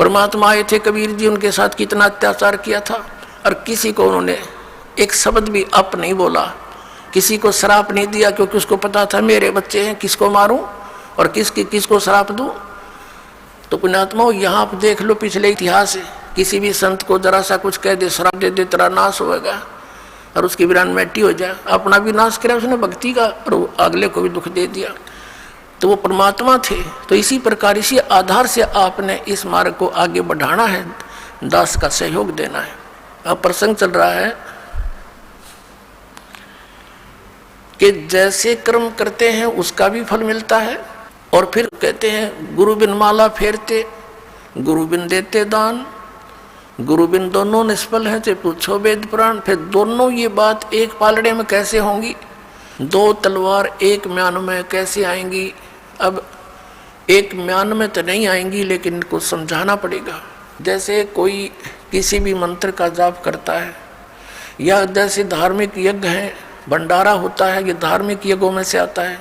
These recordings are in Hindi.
परमात्मा आए थे कबीर जी, उनके साथ कितना अत्याचार किया था, और किसी को उन्होंने एक शब्द भी अप नहीं बोला, किसी को श्राप नहीं दिया, क्योंकि उसको पता था मेरे बच्चे हैं, किसको मारूं और किसको श्राप दूं। तो पुण्यात्माओं, यहाँ आप देख लो पिछले इतिहास है, किसी भी संत को जरा सा कुछ कह दे, श्राप दे दे, तेरा नाश होगा और उसकी वीरान मिट्टी हो जाए, अपना भी नाश किया उसने भक्ति का, और अगले को भी दुख दे दिया। तो वो परमात्मा थे। तो इसी प्रकार इसी आधार से आपने इस मार्ग को आगे बढ़ाना है, दास का सहयोग देना है। अब प्रसंग चल रहा है कि जैसे कर्म करते हैं उसका भी फल मिलता है, और फिर कहते हैं गुरु बिन माला फेरते, गुरु बिन देते दान, गुरु बिन दोनों निष्फल हैं, चाहे पूछो वेद पुराण। फिर दोनों ये बात एक पालड़े में कैसे होंगी, दो तलवार एक म्यान में कैसे आएंगी। अब एक म्यान में तो नहीं आएंगी, लेकिन इनको समझाना पड़ेगा। जैसे कोई किसी भी मंत्र का जाप करता है, या जैसे धार्मिक यज्ञ है, भंडारा होता है, ये धार्मिक यज्ञों में से आता है,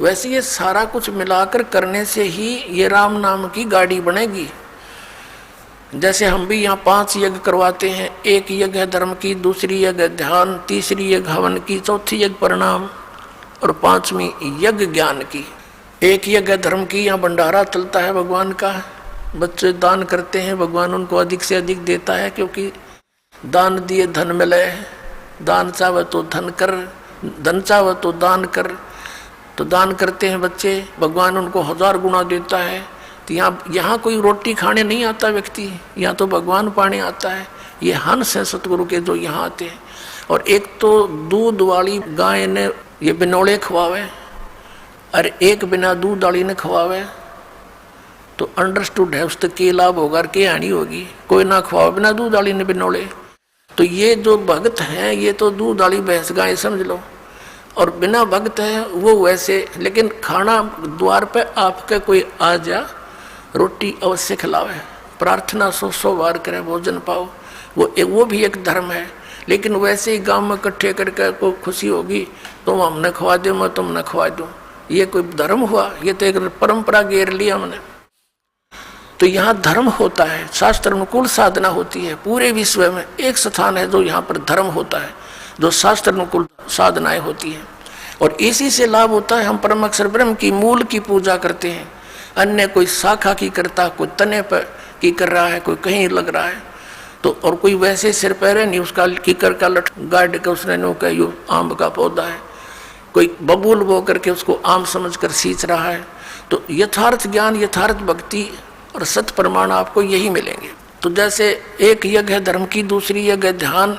वैसे ये सारा कुछ मिलाकर करने से ही ये राम नाम की गाड़ी बनेगी। जैसे हम भी यहाँ 5 यज्ञ करवाते हैं, एक यज्ञ है धर्म की, दूसरी यज्ञ ध्यान, तीसरी यज्ञ हवन की, चौथी यज्ञ प्रणाम और 5वीं यज्ञ ज्ञान की। एक यज्ञ धर्म की, यहाँ भंडारा चलता है भगवान का, बच्चे दान करते हैं, भगवान उनको अधिक से अधिक देता है, क्योंकि दान दिए धन मिले, दान चाहे तो धन कर, धन चाहे तो दान कर। तो दान करते हैं बच्चे, भगवान उनको 1000 गुना देता है। तो यहाँ कोई रोटी खाने नहीं आता व्यक्ति, यहाँ तो भगवान पाने आता है। ये हंस है सतगुरु के जो यहाँ आते हैं। और एक तो दूध वाली गाय ने ये बिनौले खवावे, और एक बिना दूध वाली ने खवावे, तो अंडरस्टूड है उससे के लाभ होगा और के हानि होगी। कोई ना खवावे बिना दूध वाली ने बिनौले। तो ये जो भक्त हैं ये तो दूध वाली भैंस गाय समझ लो, और बिना भक्त है वो वैसे। लेकिन खाना द्वार पे आपके कोई आ जा, रोटी अवश्य खिलावे, प्रार्थना 100 बार करे, भोजन पाओ, वो भी एक धर्म है। लेकिन वैसे ही गांव में इकट्ठे करके कोई खुशी होगी, तुम हमने खवा दो, मैं तुम न खवा दूँ, ये कोई धर्म हुआ? ये तो एक परंपरा घेर लिया हमने। तो यहाँ धर्म होता है, शास्त्र अनुकूल साधना होती है। पूरे विश्व में एक स्थान है जो यहाँ पर धर्म होता है, जो शास्त्र अनुकूल साधनाएं होती हैं, और इसी से लाभ होता है। हम परम अक्षर ब्रह्म की मूल की पूजा करते हैं, अन्य कोई शाखा की करता, कोई तने पर की कर रहा है, कोई कहीं लग रहा है। तो और कोई वैसे सिर पैर नहीं, उसका कीकर का लट गाड़ के उसने नो का यो आम का पौधा है, कोई बबूल बो करके उसको आम समझ कर सींच रहा है। तो यथार्थ ज्ञान, यथार्थ भक्ति और सत प्रमाण आपको यही मिलेंगे। तो जैसे एक यज्ञ है धर्म की, दूसरी यज्ञ ध्यान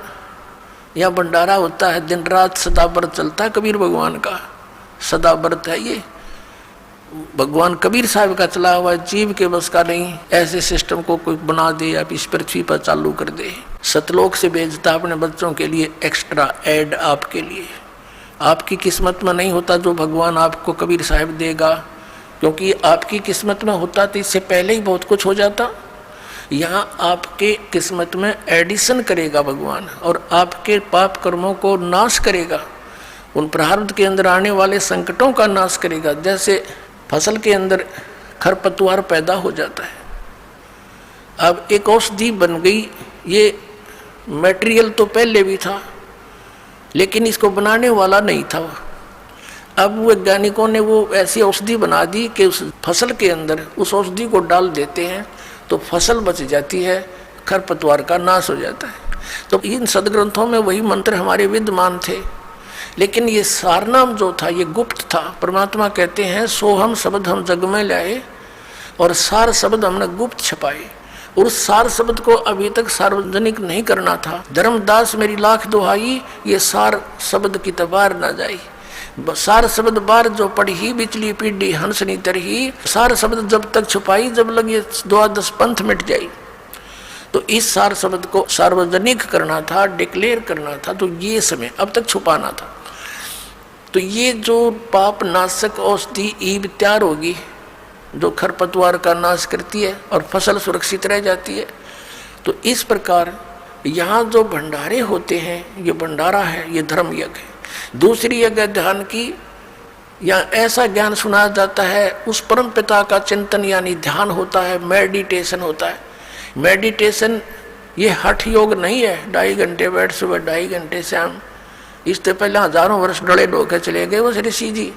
या भंडारा होता है, दिन रात सदा व्रत चलता है कबीर भगवान का, सदा व्रत है ये। भगवान कबीर साहब का चला हुआ, जीव के बस का नहीं। ऐसे सिस्टम को कोई बना दे या इस पृथ्वी पर चालू कर दे, सतलोक से भेजता अपने बच्चों के लिए एक्स्ट्रा ऐड आपके लिए। आपकी किस्मत में नहीं होता जो भगवान आपको कबीर साहब देगा, क्योंकि आपकी किस्मत में होता तो इससे पहले ही बहुत कुछ हो जाता। यहाँ आपके किस्मत में एडिशन करेगा भगवान, और आपके पाप कर्मों को नाश करेगा, उन प्रारब्ध के अंदर आने वाले संकटों का नाश करेगा। जैसे फसल के अंदर खरपतवार पैदा हो जाता है, अब एक औषधि बन गई। ये मटेरियल तो पहले भी था, लेकिन इसको बनाने वाला नहीं था। अब वैज्ञानिकों ने वो ऐसी औषधि बना दी कि उस फसल के अंदर उस औषधि को डाल देते हैं तो फसल बच जाती है, खरपतवार का नाश हो जाता है। तो इन सदग्रंथों में वही मंत्र हमारे विद्यमान थे, लेकिन ये सारनाम जो था ये गुप्त था। परमात्मा कहते हैं सोहम शब्द हम जग में लाए, और सार शब्द हमने गुप्त छपाए। और उस सार शब्द को अभी तक सार्वजनिक नहीं करना था। धर्मदास मेरी लाख दुहाई, ये सार शब्द की तबार ना जाई। सार शब्द बार जो पढ़ी बिचली पीढ़ी हंसनी तरही, सार शब्द जब तक छुपाई जब लगे 12 पंथ मिट जाई। तो इस सार शब्द को सार्वजनिक करना था, डिक्लेयर करना था, तो ये समय अब तक छुपाना था। तो ये जो पाप नाशक औषधि ईब तैयार होगी, जो खरपतवार का नाश करती है और फसल सुरक्षित रह जाती है। तो इस प्रकार यहाँ जो भंडारे होते हैं, ये भंडारा है, ये धर्म यज्ञ है। दूसरी यज्ञ ध्यान की, या ऐसा ज्ञान सुनाया जाता है, उस परम पिता का चिंतन यानी ध्यान होता है, मेडिटेशन होता है। मेडिटेशन ये हठ योग नहीं है, 2.5 घंटे बैठ सुबह 2.5 घंटे शाम। इससे पहले हजारों वर्ष डड़े ढोके चले गए वो ऋषि जी।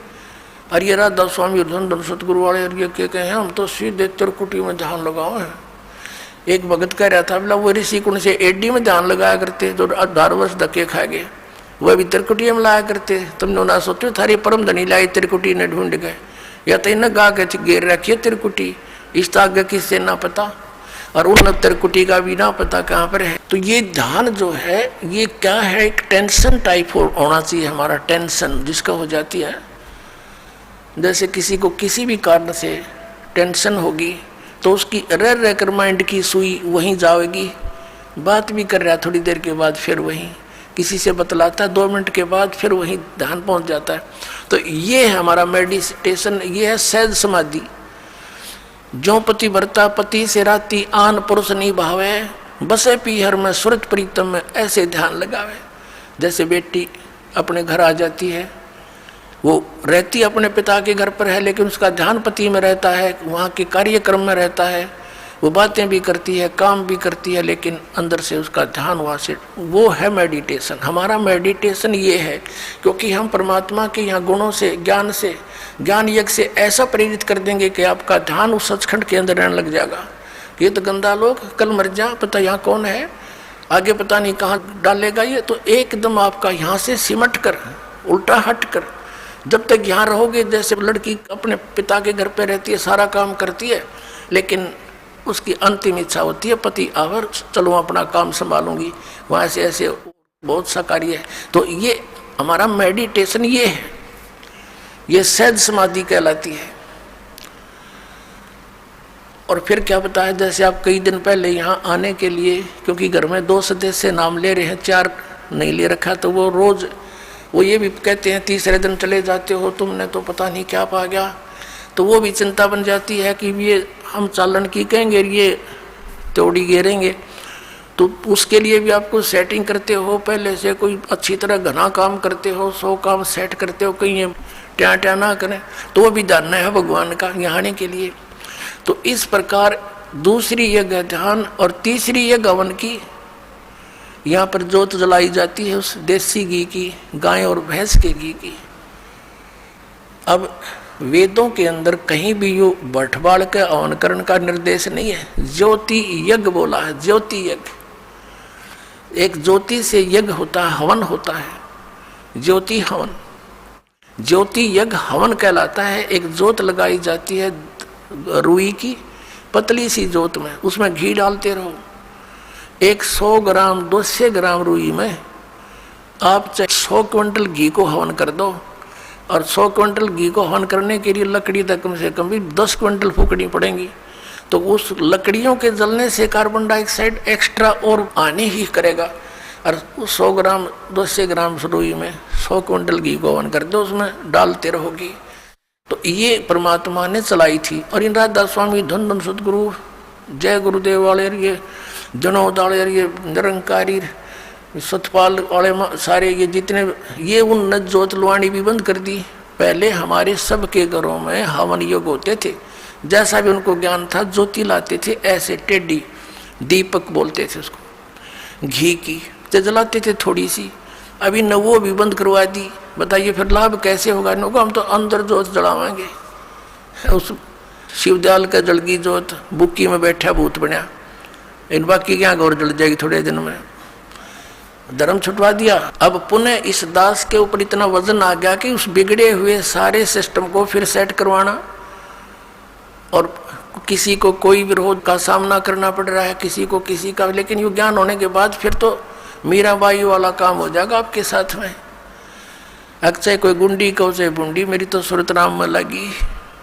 और ये राधा स्वामी धन सतगुरु वाले और ये क्या कहे, हम तो सीधे त्रिकुटी में ध्यान लगाओ है। एक भगत कह रहा था, बोला वो ऋषि कुंड से एडी में ध्यान लगाया करते जो 18 वर्ष धक्के खा गए, वह भी त्रिकुटी में लाया करते। तुमने ना सोचो थारी परम धनी लाई त्रिकुटी ने ढूंढ गए, या तो इन्हें गा के गिर रखी है त्रिकुटी, इस आगे किससे ना पता, और उन त्रिकुटी का भी ना पता कहाँ पर है। तो ये ध्यान जो है ये क्या है, एक टेंशन टाइप होना चाहिए हमारा, टेंशन जिसका हो जाती है। जैसे किसी को किसी भी कारण से टेंशन होगी तो उसकी रह रहकर माइंड की सुई वहीं जाएगी, बात भी कर रहा है थोड़ी देर के बाद फिर वहीं किसी से बतलाता है, 2 मिनट के बाद फिर वहीं ध्यान पहुंच जाता है। तो ये है हमारा मेडिटेशन, ये है सहज समाधि। जो पति भरता पति से राती आन पुरुष नहीं भावे, बसे पीहर में सुरत प्रीतम में ऐसे ध्यान लगावे। जैसे बेटी अपने घर आ जाती है, वो रहती अपने पिता के घर पर है लेकिन उसका ध्यान पति में रहता है, वहाँ के कार्यक्रम में रहता है, वो बातें भी करती है काम भी करती है लेकिन अंदर से उसका ध्यान वहाँ से, वो है मेडिटेशन। हमारा मेडिटेशन ये है क्योंकि हम परमात्मा के यहाँ गुणों से ज्ञान यज्ञ से ऐसा प्रेरित कर देंगे कि आपका ध्यान उस सचखंड के अंदर रहने लग जाएगा। ये तो गंदा लोग कल मर जा, पता यहाँ कौन है, आगे पता नहीं कहाँ डालेगा ये, तो एकदम आपका यहाँ से सिमट कर उल्टा हट कर जब तक यहाँ रहोगे। जैसे लड़की अपने पिता के घर पे रहती है, सारा काम करती है, लेकिन उसकी अंतिम इच्छा होती है पति आवर चलो अपना काम संभालूंगी, वहाँ से ऐसे बहुत सा कार्य है। तो ये हमारा मेडिटेशन ये है, ये सहज समाधि कहलाती है। और फिर क्या बताया, जैसे आप कई दिन पहले यहाँ आने के लिए, क्योंकि घर में 2 सदस्य नाम ले रहे हैं, 4 नहीं ले रखा, तो वो रोज़ वो ये भी कहते हैं तीसरे दिन चले जाते हो, तुमने तो पता नहीं क्या पा गया। तो वो भी चिंता बन जाती है कि ये हम चालन की कहेंगे, ये तोड़ी घेरेंगे। तो उसके लिए भी आपको सेटिंग करते हो, पहले से कोई अच्छी तरह घना काम करते हो, 100 काम सेट करते हो, कहीं ये ट्या ना करें। तो वो भी जानना है भगवान का यहाँ आने के लिए। तो इस प्रकार दूसरी यज्ञ ध्यान और तीसरी यज्ञ हवन की, यहाँ पर जोत जलाई जाती है उस देसी घी की, गाय और भैंस के घी की। अब वेदों के अंदर कहीं भी यो भट्ट बाल के हवन करने का निर्देश नहीं है, ज्योति यज्ञ बोला है, ज्योति यज्ञ। एक ज्योति से यज्ञ होता है, हवन होता है, ज्योति हवन। ज्योति यज्ञ हवन कहलाता है। एक जोत लगाई जाती है रुई की, पतली सी जोत में, उसमें घी डालते रहो। 100 ग्राम 200 ग्राम रुई में आप चाहे 100 क्विंटल घी को हवन कर दो, और 100 क्विंटल घी को हवन करने के लिए लकड़ी तक कम से कम भी 10 क्विंटल फूकनी पड़ेंगी। तो उस लकड़ियों के जलने से कार्बन डाइऑक्साइड एक्स्ट्रा और आने ही करेगा। और 100 ग्राम 200 ग्राम रुई में 100 क्विंटल घी को हवन कर दो, उसमें डालते रहोगी। तो ये परमात्मा ने चलाई थी। और इन राधा स्वामी धन धन सतगुरु जय गुरुदेव वाले, ये जनोद वाले, ये निरंकारी सतपाल वाले, सारे ये जितने, ये उन जोत लुआनी भी बंद कर दी। पहले हमारे सबके घरों में हवन योग होते थे, जैसा भी उनको ज्ञान था ज्योति लाते थे, ऐसे टेढ़ी दीपक बोलते थे उसको, घी की तो जलाते थे थोड़ी सी। अभी न वो भी बंद करवा दी। बताइए फिर लाभ कैसे होगा? इनको हम तो अंदर जोत जलावाएंगे। उस शिवदयाल का जलगी जोत बुक्की में बैठा भूत बना, इन बाकी क्या गौर जल जाएगी थोड़े दिन में। धर्म छुटवा दिया। अब पुनः इस दास के ऊपर इतना वजन आ गया कि उस बिगड़े हुए सारे सिस्टम को फिर सेट करवाना, और किसी को कोई विरोध का सामना करना पड़ रहा है, किसी को किसी का। लेकिन ये ज्ञान होने के बाद फिर तो मीराबाई वाला काम हो जाएगा आपके साथ में। चाहे कोई गुंडी कहो चाहे बुंडी, मेरी तो सूरत राम में लगी,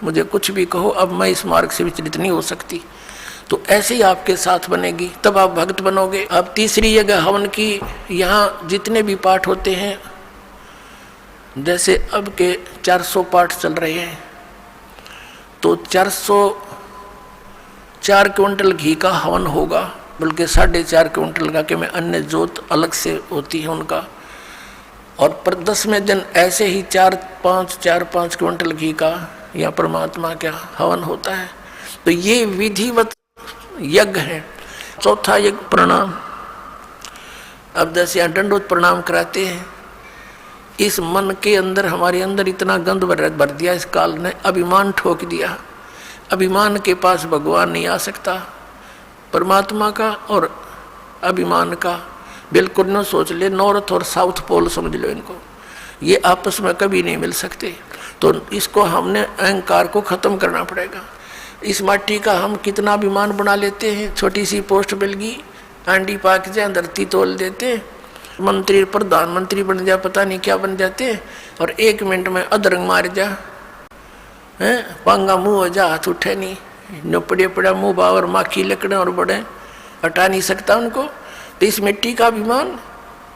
मुझे कुछ भी कहो, अब मैं इस मार्ग से विचलित नहीं हो सकती। तो ऐसे ही आपके साथ बनेगी, तब आप भक्त बनोगे। अब तीसरी जगह हवन की, यहाँ जितने भी पाठ होते हैं, जैसे अब के 400 पाठ चल रहे हैं, तो 404 क्विंटल घी का हवन होगा, बल्कि 4.5 क्विंटल का, कि मैं अन्य जोत अलग से होती है उनका। और पर 10वें दिन ऐसे ही 4-5 क्विंटल घी का या परमात्मा का हवन होता है। तो ये विधिवत यज्ञ है। चौथा यज्ञ प्रणाम। अब जैसे यहाँ दंडोत प्रणाम कराते हैं, इस मन के अंदर, हमारे अंदर इतना गंद भर दिया इस काल ने, अभिमान ठोक दिया। अभिमान के पास भगवान नहीं आ सकता। परमात्मा का और अभिमान का बिल्कुल न सोच ले, नॉर्थ और साउथ पोल समझ लो इनको, ये आपस में कभी नहीं मिल सकते। तो इसको हमने अहंकार को खत्म करना पड़ेगा। इस माटी का हम कितना अभिमान बना लेते हैं। छोटी सी पोस्ट मिल गई, आंडी पाक जाए, धरती तोल देते, मंत्री प्रधानमंत्री बन जा, पता नहीं क्या बन जाते, और 1 मिनट में अधरंग मार जा, हैं, पांगा मुंह हो जा, हाथ उठे नहीं, न पड़े पड़ा मुंह बावर माखी लकड़े और बड़े, हटा नहीं सकता उनको। तो इस मिट्टी का अभिमान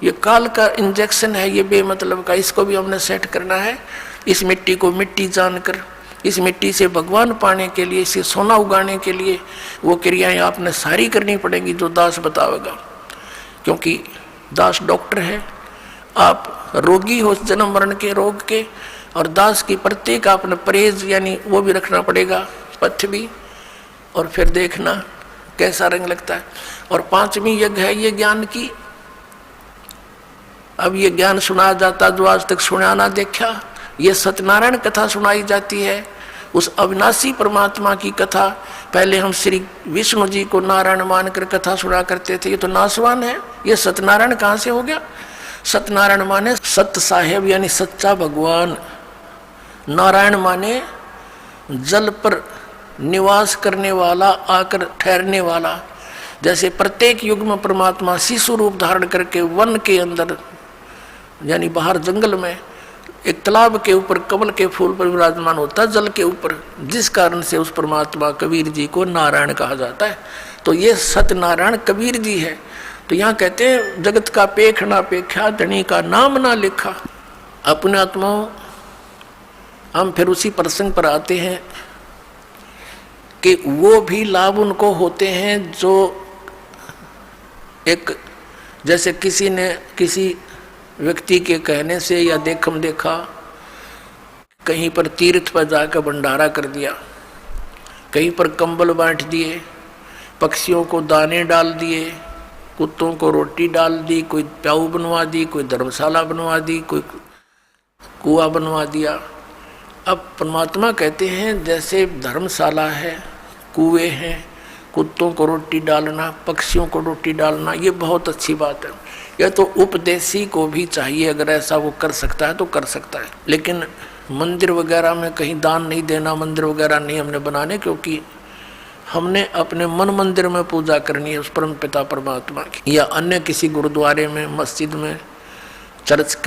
ये काल का इंजेक्शन है, ये बेमतलब का, इसको भी हमने सेट करना है। इस मिट्टी को मिट्टी जानकर, इस मिट्टी से भगवान पाने के लिए, इसे सोना उगाने के लिए वो क्रियाएं आपने सारी करनी पड़ेंगी जो दास बतावेगा। क्योंकि दास डॉक्टर है, आप रोगी हो जन्म मरण के रोग के, और दास की प्रत्येक आपने परहेज यानी वो भी रखना पड़ेगा, पथ्य भी, और फिर देखना कैसा रंग लगता है। और 5वीं यज्ञ है ये ज्ञान की। अब ये ज्ञान सुनाया जाता जो आज तक सुना ना देखा। ये सत्यनारायण कथा सुनाई जाती है, उस अविनाशी परमात्मा की कथा। पहले हम श्री विष्णु जी को नारायण मानकर कथा सुना करते थे, ये तो नासवान है, ये सत्यनारायण कहाँ से हो गया। सत्यनारायण माने सत्य साहेब यानी सच्चा भगवान, नारायण माने जल पर निवास करने वाला, आकर ठहरने वाला। जैसे प्रत्येक युग में परमात्मा शिशु रूप धारण करके वन के अंदर यानी बाहर जंगल में एक तालाब के ऊपर कमल के फूल पर विराजमान होता है, जल के ऊपर, जिस कारण से उस परमात्मा कबीर जी को नारायण कहा जाता है। तो ये सत्यनारायण कबीर जी है। तो यहाँ कहते हैं जगत का पेख ना पेख्या, धनी का नाम ना लिखा। अपने आत्माओं, हम फिर उसी प्रसंग पर आते हैं कि वो भी लाभ उनको होते हैं जो एक, जैसे किसी ने किसी व्यक्ति के कहने से या देखम देखा कहीं पर तीर्थ पर जाकर भंडारा कर दिया, कहीं पर कंबल बांट दिए, पक्षियों को दाने डाल दिए, कुत्तों को रोटी डाल दी, कोई प्याऊ बनवा दी, कोई धर्मशाला बनवा दी, कोई कुआं बनवा दिया। अब परमात्मा कहते हैं जैसे धर्मशाला है, कुएं हैं, कुत्तों को रोटी डालना, पक्षियों को रोटी डालना, ये बहुत अच्छी बात है। यह तो उपदेशी को भी चाहिए, अगर ऐसा वो कर सकता है तो कर सकता है। लेकिन मंदिर वगैरह में कहीं दान नहीं देना, मंदिर वगैरह नहीं हमने बनाने, क्योंकि हमने अपने मन मंदिर में पूजा करनी है उस परम पिता परमात्मा की, या अन्य किसी गुरुद्वारे में, मस्जिद में, चर्च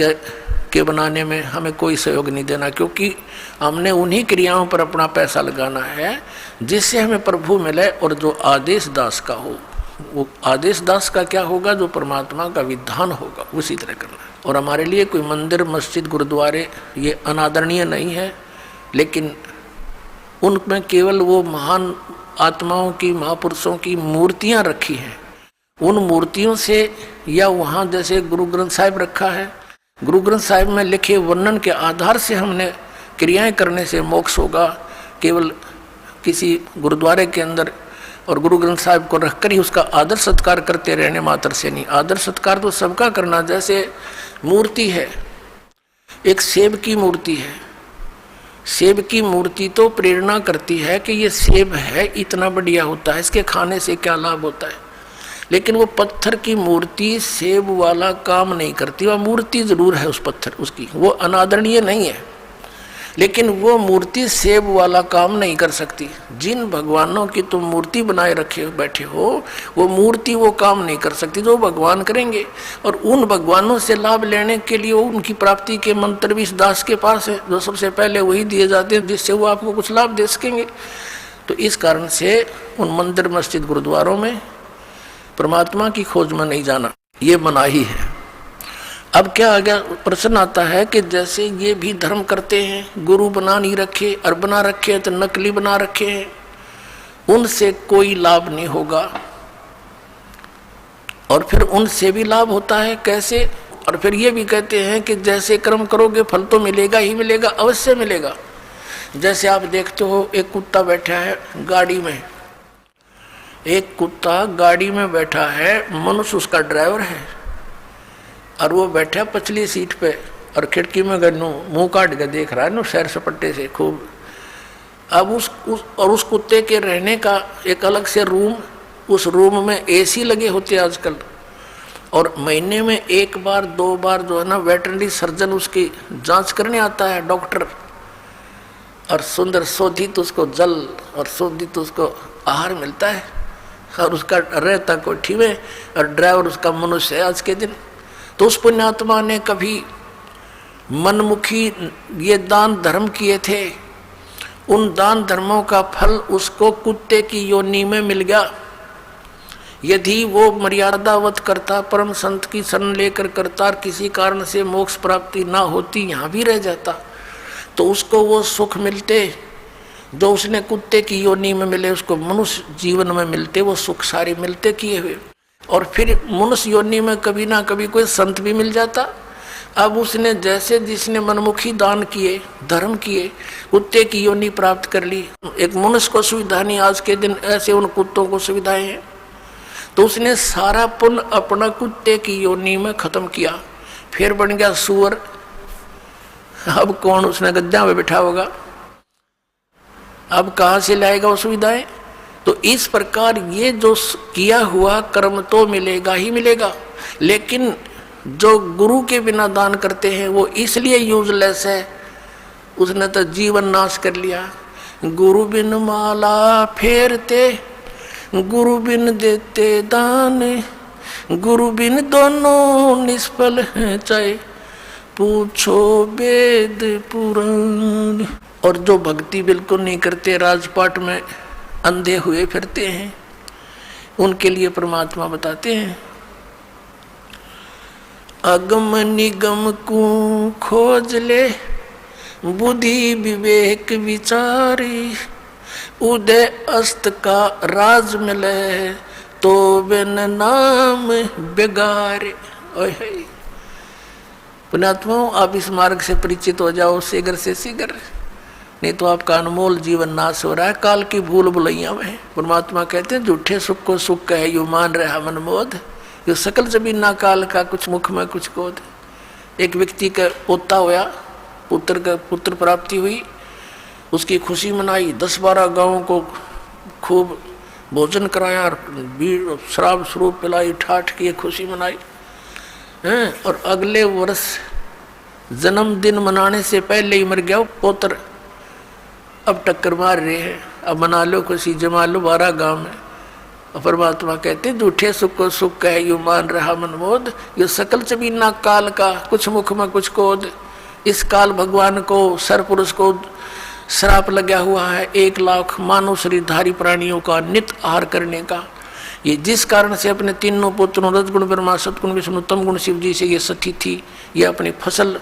के बनाने में हमें कोई सहयोग नहीं देना, क्योंकि हमने उन्हीं क्रियाओं पर अपना पैसा लगाना है जिससे हमें प्रभु मिले। और जो आदेश दास का हो, वो आदेश दास का क्या होगा, जो परमात्मा का विधान होगा उसी तरह करना है। और हमारे लिए कोई मंदिर, मस्जिद, गुरुद्वारे ये अनादरणीय नहीं है, लेकिन उनमें केवल वो महान आत्माओं की, महापुरुषों की मूर्तियां रखी हैं। उन मूर्तियों से, या वहाँ जैसे गुरु ग्रंथ साहिब रखा है, गुरु ग्रंथ साहिब में लिखे वर्णन के आधार से हमने क्रियाएं करने से मोक्ष होगा। केवल किसी गुरुद्वारे के अंदर और गुरु ग्रंथ साहिब को रखकर ही उसका आदर सत्कार करते रहने मात्र से नहीं। आदर सत्कार तो सबका करना। जैसे मूर्ति है, एक सेब की मूर्ति है, सेब की मूर्ति तो प्रेरणा करती है कि ये सेब है, इतना बढ़िया होता है, इसके खाने से क्या लाभ होता है। लेकिन वो पत्थर की मूर्ति सेब वाला काम नहीं करती। वह मूर्ति जरूर है उस पत्थर, उसकी वो अनादरणीय नहीं है, लेकिन वो मूर्ति सेब वाला काम नहीं कर सकती। जिन भगवानों की तुम मूर्ति बनाए रखे बैठे हो, वो मूर्ति वो काम नहीं कर सकती जो भगवान करेंगे। और उन भगवानों से लाभ लेने के लिए उनकी प्राप्ति के मंत्र भी इस दास के पास है, जो सबसे पहले वही दिए जाते हैं जिससे वो आपको कुछ लाभ दे सकेंगे। तो इस कारण से उन मंदिर, मस्जिद, गुरुद्वारों में परमात्मा की खोज में नहीं जाना, ये मनाही है। अब क्या आ गया, प्रश्न आता है कि जैसे ये भी धर्म करते हैं, गुरु बना नहीं रखे, और बना रखे तो नकली बना रखे हैं, उनसे कोई लाभ नहीं होगा। और फिर उनसे भी लाभ होता है कैसे, और फिर ये भी कहते हैं कि जैसे कर्म करोगे फल तो मिलेगा ही मिलेगा, अवश्य मिलेगा। जैसे आप देखते हो एक कुत्ता बैठा है गाड़ी में, एक कुत्ता गाड़ी में बैठा है, मनुष्य उसका ड्राइवर है और वो बैठा पछली सीट पे और खिड़की में गन्नू मुंह काट के देख रहा है ना सैर सपट्टे से खूब। अब उस कुत्ते के रहने का एक अलग से रूम, उस रूम में एसी लगे होते हैं आजकल, और महीने में एक बार दो बार जो है ना वेटरनरी सर्जन उसकी जांच करने आता है डॉक्टर, और सुंदर शोधित उसको जल और शोधित उसको आहार मिलता है, और उसका रहता कोठी में, और ड्राइवर उसका मनुष्य है आज के दिन। तो उस पुण्यात्मा ने कभी मनमुखी ये दान धर्म किए थे, उन दान धर्मों का फल उसको कुत्ते की योनि में मिल गया। यदि वो मर्यादावत करता, परम संत की शरण लेकर करता, और किसी कारण से मोक्ष प्राप्ति ना होती, यहाँ भी रह जाता, तो उसको वो सुख मिलते जो उसने कुत्ते की योनि में मिले, उसको मनुष्य जीवन में मिलते वो सुख सारे मिलते किए हुए। और फिर मनुष्य योनि में कभी ना कभी कोई संत भी मिल जाता। अब उसने जैसे जिसने मनमुखी दान किए, धर्म किए, कुत्ते की योनि प्राप्त कर ली। एक मनुष्य को सुविधा नहीं, आज के दिन ऐसे उन कुत्तों को सुविधाएं हैं, तो उसने सारा पुण्य अपना कुत्ते की योनि में खत्म किया, फिर बन गया सुअर। अब कौन उसने गद्दा में बैठा होगा, अब कहाँ से लाएगा वो सुविधाएं। तो इस प्रकार ये जो किया हुआ कर्म तो मिलेगा ही मिलेगा, लेकिन जो गुरु के बिना दान करते हैं वो इसलिए यूजलेस है, उसने तो जीवन नाश कर लिया। गुरु बिन माला फेरते, गुरु बिन देते दान, गुरु बिन दोनों निष्फल हैं, चाहे पूछो वेद पुराण। और जो भक्ति बिल्कुल नहीं करते, राजपाट में अंधे हुए फिरते हैं, उनके लिए परमात्मा बताते हैं, अगम निगम को खोज ले, बुद्धि विवेक विचारी, उदय अस्त का राज मिले, तो बिन नाम बेगारे। पुण्यात्माओं, आप इस मार्ग से परिचित हो जाओ शीघ्र से शीघ्र, नहीं तो आपका अनमोल जीवन नाश हो रहा है काल की भूल भुलैया में। परमात्मा कहते हैं झूठे सुख को सुख कहे यू मान रहा मनमोद, यो सकल जमीन ना काल का, कुछ मुख में कुछ कोद। एक व्यक्ति का पोता होया, पुत्र प्राप्ति हुई, उसकी खुशी मनाई, 10-12 गाँवों को खूब भोजन कराया और शराब स्वरूप पिलाई, ठाठ की खुशी मनाई हैं। और अगले वर्ष जन्मदिन मनाने से पहले ही मर गया वो पोत्र। अब टक्कर मार रहे हैं, अब मना लो खुशी, जमा लो 12 गाँव में। और परमात्मा कहते हैं झूठे सुख को सुख कहे यू मान रहा मनमोद, यो सकल जमीना काल का, कुछ मुख में कुछ कोद। इस काल भगवान को, सरपुरुष को श्राप लगा हुआ है 1 लाख मानव शरीरधारी प्राणियों का नित आहार करने का। ये जिस कारण से अपने तीनों पुत्रों रजगुण ब्रह्मा सतगुण विष्णु तम गुण शिव जी से ये सती थी, ये अपनी फसल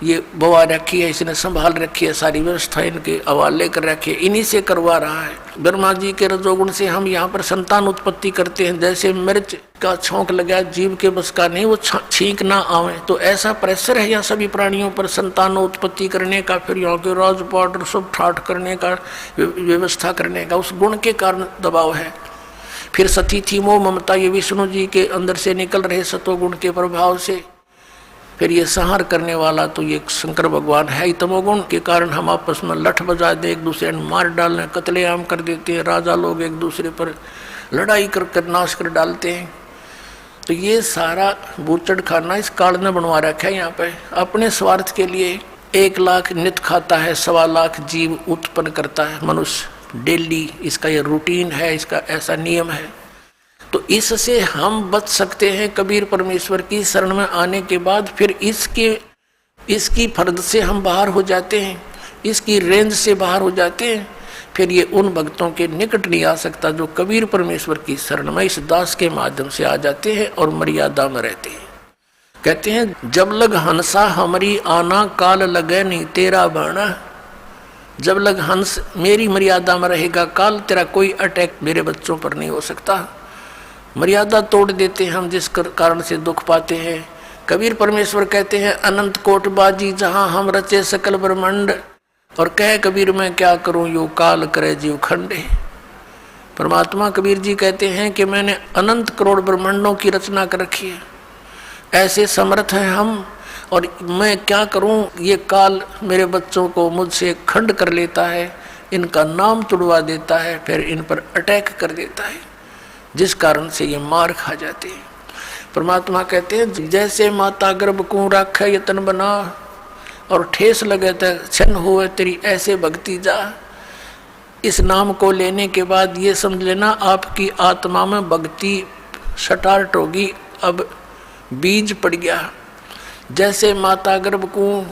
ये बवा रखी है, इसने संभाल रखी है, सारी व्यवस्था इनके हवाले कर रखी है, इन्हीं से करवा रहा है। ब्रह्मा जी के रजोगुण से हम यहाँ पर संतान उत्पत्ति करते हैं। जैसे मिर्च का छौंक लगा, जीव के बस का नहीं, वो छींक ना आवे, तो ऐसा प्रेशर है यहाँ सभी प्राणियों पर संतान उत्पत्ति करने का, फिर यहाँ के राजपाट सब ठाठ करने का, व्यवस्था करने का, उस गुण के कारण दबाव है। फिर सती थी मोह ममता, ये विष्णु जी के अंदर से निकल रहे सतोगुण के प्रभाव से। फिर ये संहार करने वाला तो ये शंकर भगवान है ही। तमोगुण के कारण हम आपस में लठ बजा दे, एक दूसरे ने मार डालने, कत्लेआम कर देते हैं, राजा लोग एक दूसरे पर लड़ाई कर नाश कर डालते हैं। तो ये सारा बूचड़ खाना इस काल ने बनवा रखा है यहाँ पे अपने स्वार्थ के लिए। 1 लाख नित खाता है, 1.25 लाख जीव उत्पन्न करता है मनुष्य डेली, इसका ये रूटीन है, इसका ऐसा नियम है। तो इससे हम बच सकते हैं कबीर परमेश्वर की शरण में आने के बाद। फिर इसकी फर्द से हम बाहर हो जाते हैं, इसकी रेंज से बाहर हो जाते हैं। फिर ये उन भक्तों के निकट नहीं आ सकता जो कबीर परमेश्वर की शरण में इस दास के माध्यम से आ जाते हैं और मर्यादा में रहते हैं। कहते हैं जब लग हंसा हमारी आना, काल लगे नहीं तेरा बाणा। जब लग हंस मेरी मर्यादा में रहेगा, काल तेरा कोई अटैक मेरे बच्चों पर नहीं हो सकता। मर्यादा तोड़ देते हैं हम, जिस कारण से दुख पाते हैं, कबीर परमेश्वर कहते हैं अनंत कोट बाजी जहां हम रचे सकल ब्रह्मांड, और कह कबीर मैं क्या करूं यो काल करे जीव खंडे। परमात्मा कबीर जी कहते हैं कि मैंने अनंत करोड़ ब्रह्मांडों की रचना कर रखी है, ऐसे समर्थ हैं हम, और मैं क्या करूं, ये काल मेरे बच्चों को मुझसे खंड कर लेता है, इनका नाम तुड़वा देता है, फिर इन पर अटैक कर देता है, जिस कारण से ये मार खा जाते हैं। परमात्मा कहते हैं जैसे माता गर्भ को राखे यतन बना, और ठेस लगे तो छन हुए तेरी ऐसे भक्ति जा। इस नाम को लेने के बाद ये समझ लेना आपकी आत्मा में भक्ति स्टार्ट होगी, अब बीज पड़ गया। जैसे माता गर्भ को,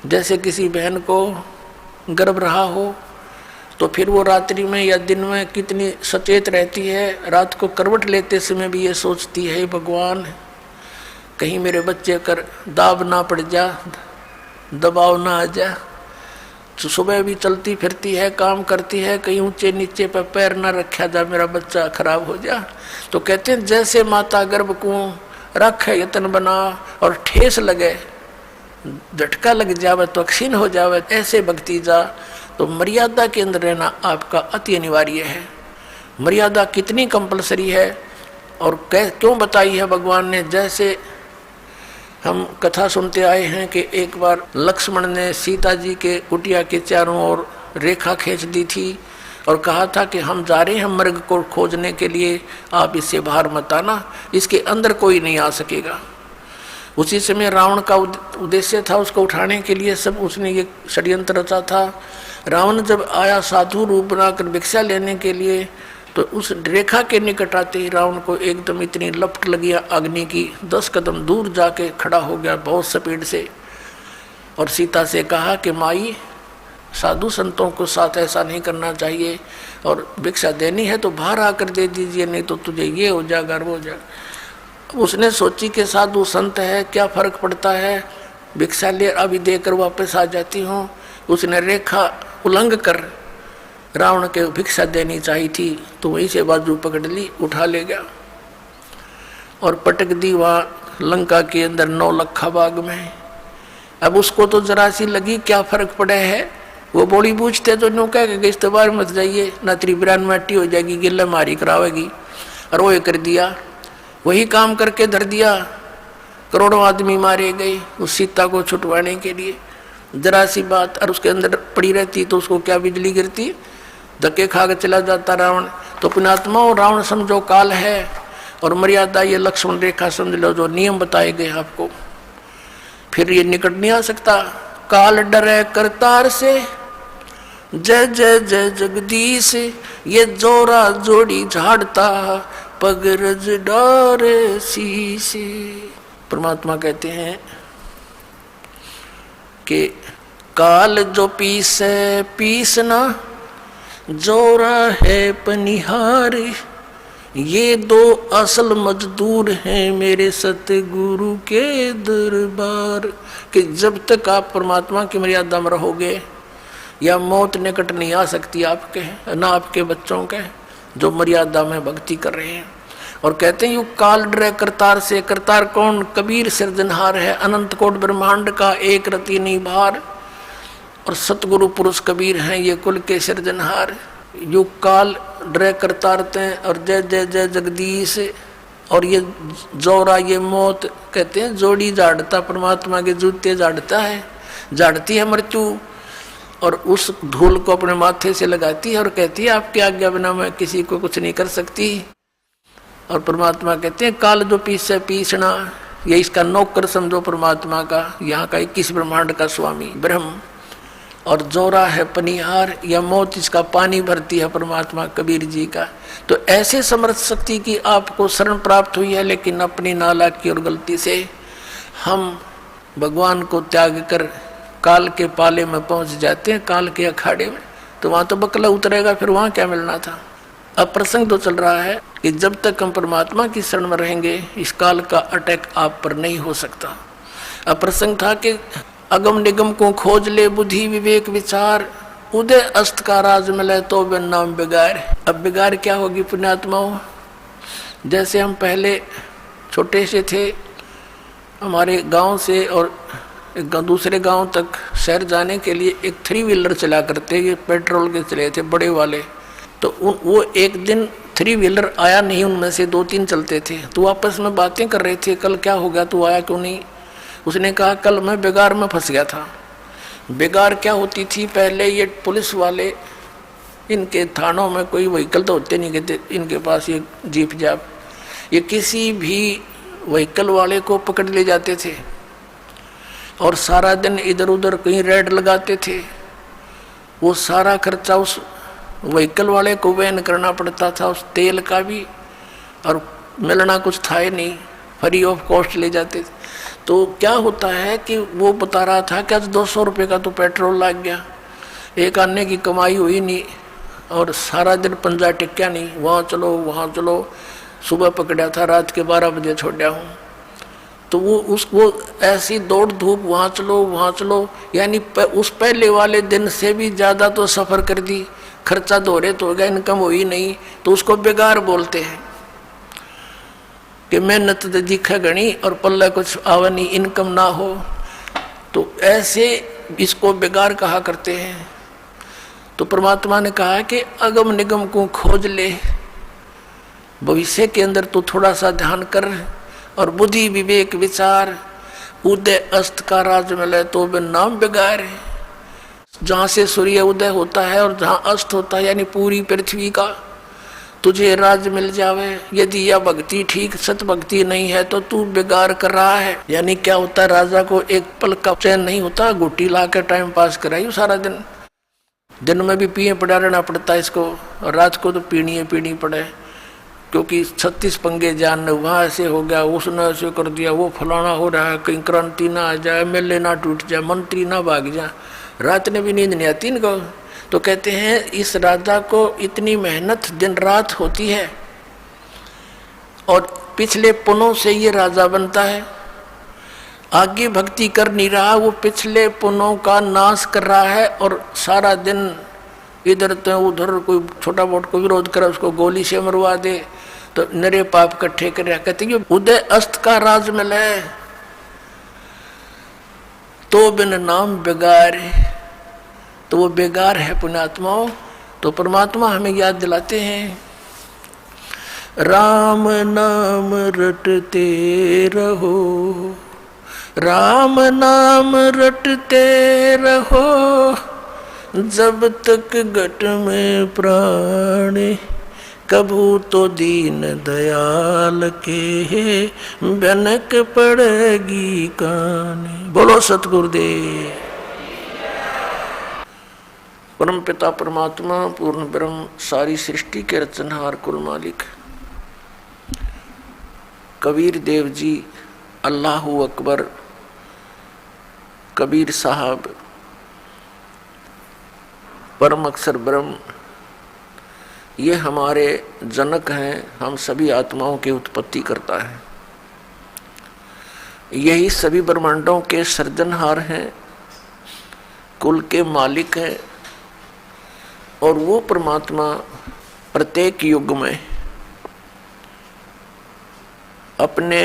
जैसे किसी बहन को गर्भ रहा हो तो फिर वो रात्रि में या दिन में कितनी सचेत रहती है, रात को करवट लेते समय भी ये सोचती है भगवान कहीं मेरे बच्चे कर दाब ना पड़ जा, दबाव ना आ जा। तो सुबह भी चलती फिरती है, काम करती है, कहीं ऊंचे नीचे पर पैर ना रखा जा, मेरा बच्चा खराब हो जा। तो कहते हैं जैसे माता गर्भ को रख यतन बना और ठेस लगे, झटका लग जावे तो क्षीण हो जावे, ऐसे भक्ति जा। तो मर्यादा के अंदर रहना आपका अति अनिवार्य है। मर्यादा कितनी कंपलसरी है और क्यों बताई है भगवान ने। जैसे हम कथा सुनते आए हैं कि एक बार लक्ष्मण ने सीता जी के कुटिया के चारों ओर रेखा खींच दी थी और कहा था कि हम जा रहे हैं मृग को खोजने के लिए, आप इससे बाहर मत आना, इसके अंदर कोई नहीं आ सकेगा। उसी समय रावण का उद्देश्य था उसको उठाने के लिए, सब उसने ये षड्यंत्र रचा था। रावण जब आया साधु रूप बनाकर भिक्षा लेने के लिए, तो उस रेखा के निकट आते ही रावण को एकदम इतनी लपट लगी अग्नि की, 10 कदम दूर जाके खड़ा हो गया बहुत स्पीड से, और सीता से कहा कि माई साधु संतों को साथ ऐसा नहीं करना चाहिए, और भिक्षा देनी है तो बाहर आकर दे दीजिए, नहीं तो तुझे ये हो जाएगा वो हो जाएगा। उसने सोची कि साधु संत है, क्या फर्क पड़ता है, भिक्षा ले अभी देकर वापस आ जाती हूँ। उसने रेखा उल्लंघ कर रावण के भिक्षा देनी चाहिए थी, तो वहीं से बाजू पकड़ ली, उठा ले गया और पटक दी वहाँ लंका के अंदर 9 लखा बाग में। अब उसको तो जरा सी लगी क्या फर्क पड़ा है, वो बोली पूछते तो न्यू कह के इस्तेबार मत जाइए, ना तेरी बिरान माटी हो जाएगी, गिल्ला मारी करावेगी, और वो कर दिया, वही काम करके धर दिया। करोड़ों आदमी मारे गए उस सीता को छुटवाने के लिए, जरा सी बात और उसके अंदर पड़ी रहती तो उसको क्या बिजली गिरती, धक्के खा के चला जाता रावण। तो पुण्यात्माओं, रावण समझो काल है, और मर्यादा ये लक्ष्मण रेखा समझ लो, जो नियम बताए गए आपको, फिर ये निकट नहीं आ सकता। काल डरे करतार से, जय जय जय जगदीश, ये जोरा जोड़ी झाड़ता, पगरज डारे शीशे। परमात्मा कहते हैं कि काल जो पीसे पीसना, जोरा है पनिहार, ये 2 असल मजदूर हैं मेरे सतगुरु के दरबार। कि जब तक आप परमात्मा की मर्यादा में रहोगे, या मौत निकट नहीं आ सकती आपके, ना आपके बच्चों के, जो मर्यादा में भक्ति कर रहे हैं। और कहते हैं यू काल डरे करतार से। करतार कौन? कबीर सिरजनहार है, अनंत कोट ब्रह्मांड का एक रति नहीं भार, और सतगुरु पुरुष कबीर हैं ये कुल के सिरजनहार। यू काल डरे करतारते, और जय जय जय जगदीश, और ये जोरा ये मौत कहते हैं जोड़ी झाड़ता, परमात्मा के जूते झाड़ता है, झाड़ती है मृत्यु, और उस धूल को अपने माथे से लगाती है और कहती है आपकी आज्ञा बिना मैं किसी को कुछ नहीं कर सकती। और परमात्मा कहते हैं काल जो पीसे पीसना, ये इसका नौकर समझो परमात्मा का, यहाँ का 21 ब्रह्मांड का स्वामी ब्रह्म। और जोरा है पनिहार, या मौत इसका पानी भरती है परमात्मा कबीर जी का। तो ऐसे समर्थ शक्ति की आपको शरण प्राप्त हुई है, लेकिन अपनी नालायकी और गलती से हम भगवान को त्याग कर काल के पाले में पहुंच जाते हैं, काल के अखाड़े में। तो वहाँ तो बकला उतरेगा, फिर वहाँ क्या मिलना था। अब प्रसंग तो चल रहा है कि जब तक हम परमात्मा की शरण में रहेंगे, इस काल का अटैक आप पर नहीं हो सकता। अब प्रसंग था कि अगम निगम को खोज ले बुद्धि विवेक विचार, उदय अस्त का राज मिले तो बिन नाम बिगाड़। अब बिगाड़ क्या होगी पुण्यात्माओं? जैसे हम पहले छोटे से थे हमारे गांव से और दूसरे गांव तक शहर जाने के लिए एक 3 व्हीलर चला करते, ये पेट्रोल के चले थे बड़े वाले। तो वो एक दिन 3 व्हीलर आया नहीं, उनमें से 2-3 चलते थे। तो आपस में बातें कर रहे थे, कल क्या हो गया, तू आया क्यों नहीं? उसने कहा कल मैं बेगार में फंस गया था। बेगार क्या होती थी, पहले ये पुलिस वाले, इनके थानों में कोई व्हीकल तो होते नहीं कहते, इनके पास ये जीप जाप, ये किसी भी व्हीकल वाले को पकड़ ले जाते थे और सारा दिन इधर उधर कहीं रेड लगाते थे। वो सारा खर्चा उस व्हीकल वाले को वहन करना पड़ता था, उस तेल का भी, और मिलना कुछ था ही नहीं, फ्री ऑफ कॉस्ट ले जाते थे। तो क्या होता है कि वो बता रहा था कि आज 200 रुपये का तो पेट्रोल लग गया, एक आने की कमाई हुई नहीं, और सारा दिन पंजा टिक्या नहीं, वहाँ चलो वहाँ चलो, सुबह पकड़ा था रात के 12 बजे छोड़ा हूँ। तो वो ऐसी दौड़ धूप, वहाँ चलो, यानी उस पहले वाले दिन से भी ज़्यादा तो सफ़र कर दी, खर्चा दोहरे तो हो गया, इनकम हुई नहीं, तो उसको बेगार बोलते हैं कि मेहनत दिखा गणी और पल्ला कुछ आवनी, इनकम ना हो। तो ऐसे इसको बेगार कहा करते हैं। तो परमात्मा ने कहा कि अगम निगम को खोज ले, भविष्य के अंदर तो थोड़ा सा ध्यान कर, और बुद्धि विवेक विचार, उदय अस्त का राज मिले तो बिन नाम बेगार है। जहाँ से सूर्य उदय होता है और जहाँ अस्त होता है, यानी पूरी पृथ्वी का तुझे राज मिल जावे, यदि यह भक्ति ठीक सत भक्ति नहीं है तो तू बेगार कर रहा है। यानी क्या होता है, राजा को एक पल का चैन नहीं होता, गुट्टी ला के टाइम पास कराई सारा दिन में भी पिए पड़ा रहना पड़ता है इसको, और रात को तो पीनी पड़े, क्योंकि 36 पंगे जान, वहाँ ऐसे हो गया, उसने ऐसे कर दिया, वो फलाना हो रहा है, कहीं क्रांति ना आ जाए, एमएलए ना टूट जाए, मंत्री ना भाग जाए, रात ने भी नींद नहीं आती इनको। तो कहते हैं इस राजा को इतनी मेहनत दिन रात होती है, और पिछले पुनों से ये राजा बनता है, आगे भक्ति कर नहीं रहा, वो पिछले पुनों का नाश कर रहा है, और सारा दिन इधर तो उधर कोई छोटा मोटा को विरोध करे उसको गोली से मरवा दे, तो नरे पाप इकट्ठे कर। कहते हैं उदय अस्त का राज मिले तो बिन नाम बेगार, तो वो बेगार है पुण्यात्माओं। तो परमात्मा हमें याद दिलाते हैं, राम नाम रटते रहो, राम नाम रटते रहो, जब तक घट में प्राण, कभू तो दीन दयाल के बनक पड़ेगी कान। बोलो सतगुरुदेव। परम पिता परमात्मा पूर्ण ब्रह्म सारी सृष्टि के रचनहार कुल मालिक कबीर देव जी, अल्लाहू अकबर, कबीर साहब, परम अक्षर ब्रह्म, ये हमारे जनक हैं, हम सभी आत्माओं की उत्पत्ति करता है। यही सभी ब्रह्मांडों के सृजनहार हैं, कुल के मालिक हैं, और वो परमात्मा प्रत्येक युग में अपने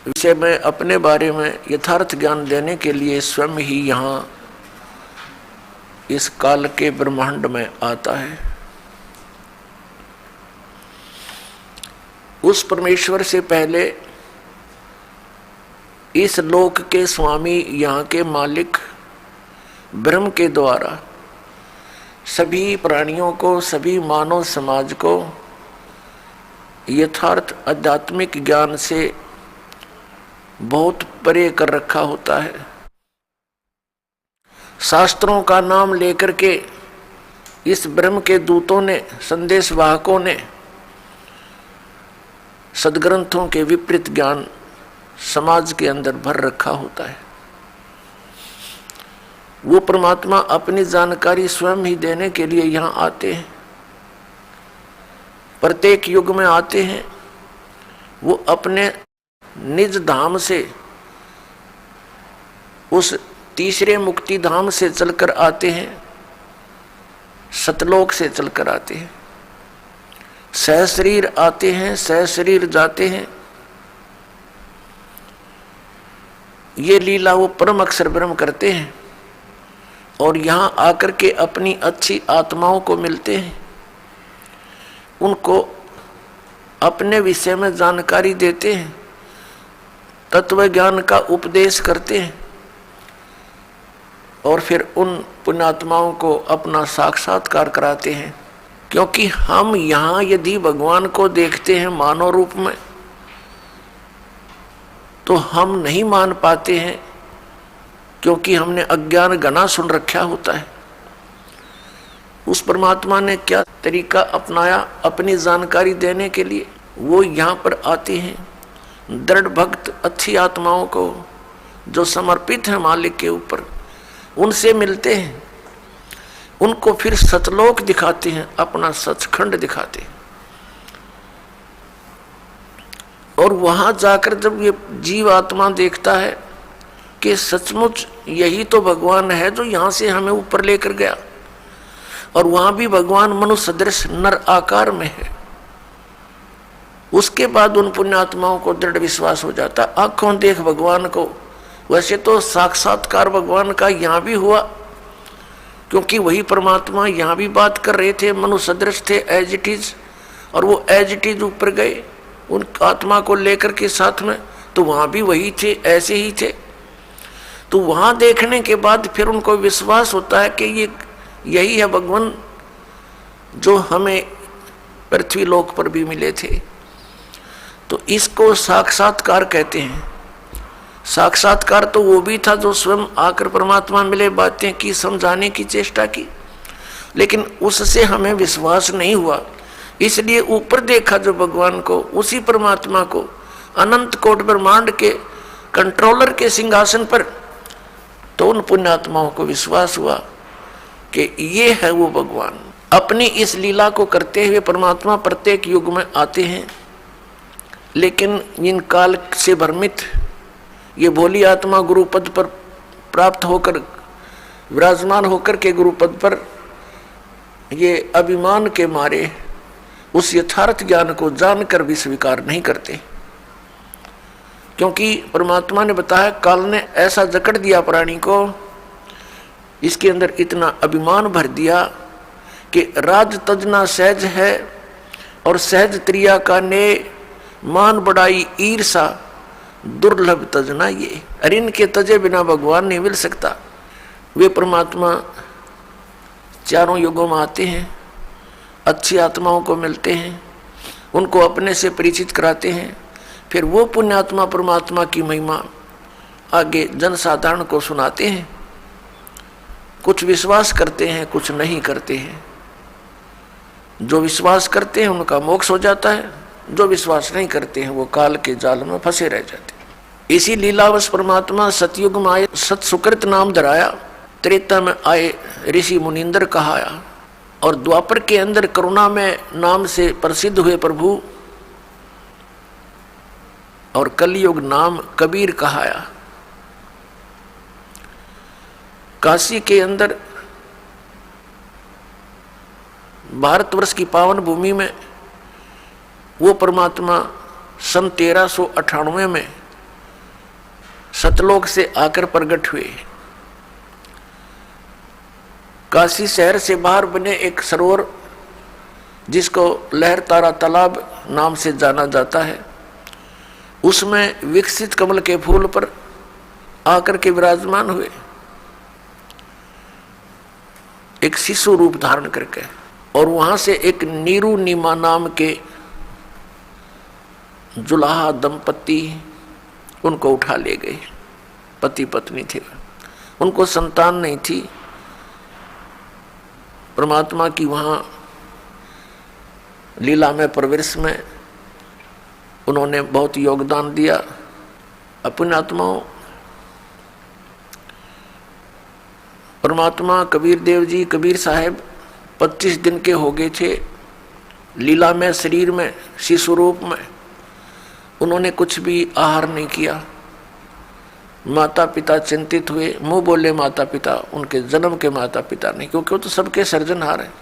विषय में, अपने बारे में यथार्थ ज्ञान देने के लिए स्वयं ही यहाँ इस काल के ब्रह्मांड में आता है। उस परमेश्वर से पहले इस लोक के स्वामी, यहाँ के मालिक ब्रह्म के द्वारा सभी प्राणियों को, सभी मानव समाज को यथार्थ आध्यात्मिक ज्ञान से बहुत परे कर रखा होता है। शास्त्रों का नाम लेकर के इस ब्रह्म के दूतों ने, संदेश वाहकों ने सदग्रंथों के विपरीत ज्ञान समाज के अंदर भर रखा होता है। वो परमात्मा अपनी जानकारी स्वयं ही देने के लिए यहाँ आते हैं, प्रत्येक युग में आते हैं। वो अपने निज धाम से, उस तीसरे मुक्ति धाम से चलकर आते हैं, सतलोक से चलकर आते हैं, सहशरीर आते हैं, सहशरीर जाते हैं। ये लीला वो परम अक्षर ब्रह्म करते हैं और यहाँ आकर के अपनी अच्छी आत्माओं को मिलते हैं, उनको अपने विषय में जानकारी देते हैं, तत्व ज्ञान का उपदेश करते हैं और फिर उन पुण्यात्माओं को अपना साक्षात्कार कराते हैं। क्योंकि हम यहाँ यदि भगवान को देखते हैं मानव रूप में तो हम नहीं मान पाते हैं, क्योंकि हमने अज्ञान घना सुन रखा होता है। उस परमात्मा ने क्या तरीका अपनाया अपनी जानकारी देने के लिए, वो यहाँ पर आते हैं। दृढ़ भक्त अच्छी आत्माओं को जो समर्पित है मालिक के ऊपर, उनसे मिलते हैं, उनको फिर सतलोक दिखाते हैं, अपना सचखंड दिखाते हैं। और वहां जाकर जब ये जीव आत्मा देखता है कि सचमुच यही तो भगवान है जो यहाँ से हमें ऊपर लेकर गया, और वहां भी भगवान मनुष्य सदृश नर आकार में है, उसके बाद उन पुण्यात्माओं को दृढ़ विश्वास हो जाता। आंखों देख भगवान को, वैसे तो साक्षात्कार भगवान का यहाँ भी हुआ, क्योंकि वही परमात्मा यहाँ भी बात कर रहे थे, मनुष्य सदृश थे एज इट इज, और वो एज इट इज ऊपर गए उन आत्मा को लेकर के साथ में, तो वहां भी वही थे, ऐसे ही थे। तो वहां देखने के बाद फिर उनको विश्वास होता है कि ये यही है भगवान जो हमें पृथ्वी लोक पर भी मिले थे। तो इसको साक्षात्कार कहते हैं। साक्षात्कार तो वो भी था जो स्वयं आकर परमात्मा मिले, बातें की, समझाने की चेष्टा की, लेकिन उससे हमें विश्वास नहीं हुआ, इसलिए ऊपर देखा जो भगवान को, उसी परमात्मा को, अनंत कोट ब्रह्मांड के कंट्रोलर के सिंहासन पर। तो उन पुण्यात्माओं को विश्वास हुआ कि ये है वो भगवान। अपनी इस लीला को करते हुए परमात्मा प्रत्येक युग में आते हैं, लेकिन इन काल से भ्रमित ये भोली आत्मा गुरुपद पर प्राप्त होकर विराजमान होकर के गुरुपद पर ये अभिमान के मारे उस यथार्थ ज्ञान को जानकर भी स्वीकार नहीं करते। क्योंकि परमात्मा ने बताया, काल ने ऐसा जकड़ दिया प्राणी को, इसके अंदर इतना अभिमान भर दिया कि राज तजना सहज है और सहज त्रिया का ने मान बढ़ाई ईर्षा दुर्लभ तजना ये। अरे इनके तजे बिना भगवान नहीं मिल सकता। वे परमात्मा चारों युगों में आते हैं, अच्छी आत्माओं को मिलते हैं, उनको अपने से परिचित कराते हैं, फिर वो पुण्यात्मा परमात्मा की महिमा आगे जनसाधारण को सुनाते हैं। कुछ विश्वास करते हैं, कुछ नहीं करते हैं। जो विश्वास करते हैं उनका मोक्ष हो जाता है, जो विश्वास नहीं करते हैं वो काल के जाल में फंसे रह जाते हैं। इसी लीलावश परमात्मा सतयुग में आए, सत सुकृत नाम धराया, त्रेता में आए ऋषि मुनिंदर कहाया, और द्वापर के अंदर करुणा में नाम से प्रसिद्ध हुए प्रभु, और कलयुग नाम कबीर कहाया। काशी के अंदर भारतवर्ष की पावन भूमि में वो परमात्मा सन 1398 में सतलोक से आकर प्रकट हुए। काशी शहर से बाहर बने एक सरोवर जिसको लहर तारा तालाब नाम से जाना जाता है, उसमें विकसित कमल के फूल पर आकर के विराजमान हुए, एक शिशु रूप धारण करके। और वहां से एक नीरू नीमा नाम के जुलाहा दंपति उनको उठा ले गए। पति पत्नी थे, उनको संतान नहीं थी। परमात्मा की वहां लीला में प्रवेश में उन्होंने बहुत योगदान दिया। अपने आत्माओं, परमात्मा कबीर देव जी, कबीर साहब 25 दिन के हो गए थे लीला में, शरीर में, शिशु रूप में। उन्होंने कुछ भी आहार नहीं किया। माता पिता चिंतित हुए, मुंह बोले माता पिता, उनके जन्म के माता पिता नहीं, क्योंकि वो तो सबके सर्जनहार हैं।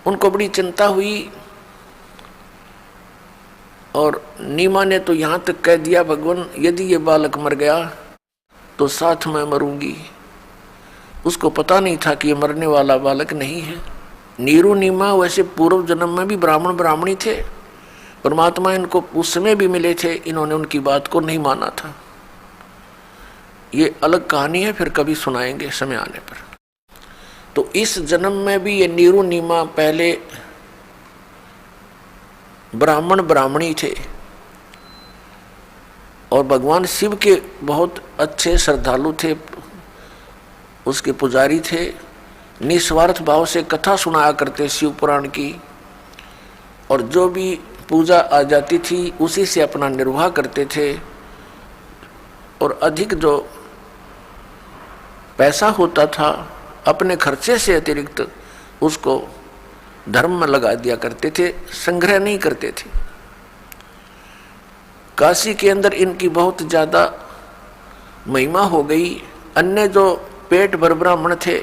उनको बड़ी चिंता हुई और नीमा ने तो यहाँ तक कह दिया, भगवान यदि ये बालक मर गया तो साथ में मरूंगी। उसको पता नहीं था कि ये मरने वाला बालक नहीं है। नीरू नीमा वैसे पूर्व जन्म में भी ब्राह्मण ब्राह्मणी थे, परमात्मा इनको उस समय भी मिले थे, इन्होंने उनकी बात को नहीं माना था। ये अलग कहानी है, फिर कभी सुनाएंगे समय आने पर। तो इस जन्म में भी ये नीरू नीमा पहले ब्राह्मण ब्राह्मणी थे और भगवान शिव के बहुत अच्छे श्रद्धालु थे, उसके पुजारी थे। निस्वार्थ भाव से कथा सुनाया करते शिव पुराण की, और जो भी पूजा आ जाती थी उसी से अपना निर्वाह करते थे। और अधिक जो पैसा होता था अपने खर्चे से अतिरिक्त उसको धर्म में लगा दिया करते थे, संग्रह नहीं करते थे। काशी के अंदर इनकी बहुत ज़्यादा महिमा हो गई। अन्य जो पेट भर ब्राह्मण थे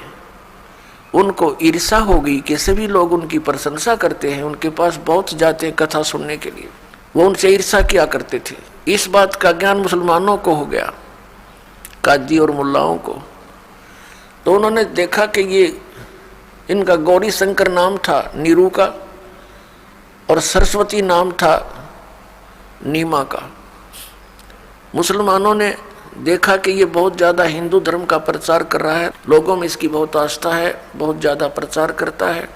उनको ईर्षा हो गई कि सभी लोग उनकी प्रशंसा करते हैं, उनके पास बहुत जाते हैं कथा सुनने के लिए, वो उनसे ईर्षा किया करते थे। इस बात का ज्ञान मुसलमानों को हो गया, काजी और मुल्लाओं को। तो उन्होंने देखा कि ये इनका गौरी शंकर नाम था नीरू का, और सरस्वती नाम था नीमा का। मुसलमानों ने देखा कि ये बहुत ज़्यादा हिंदू धर्म का प्रचार कर रहा है, लोगों में इसकी बहुत आस्था है, बहुत ज़्यादा प्रचार करता है।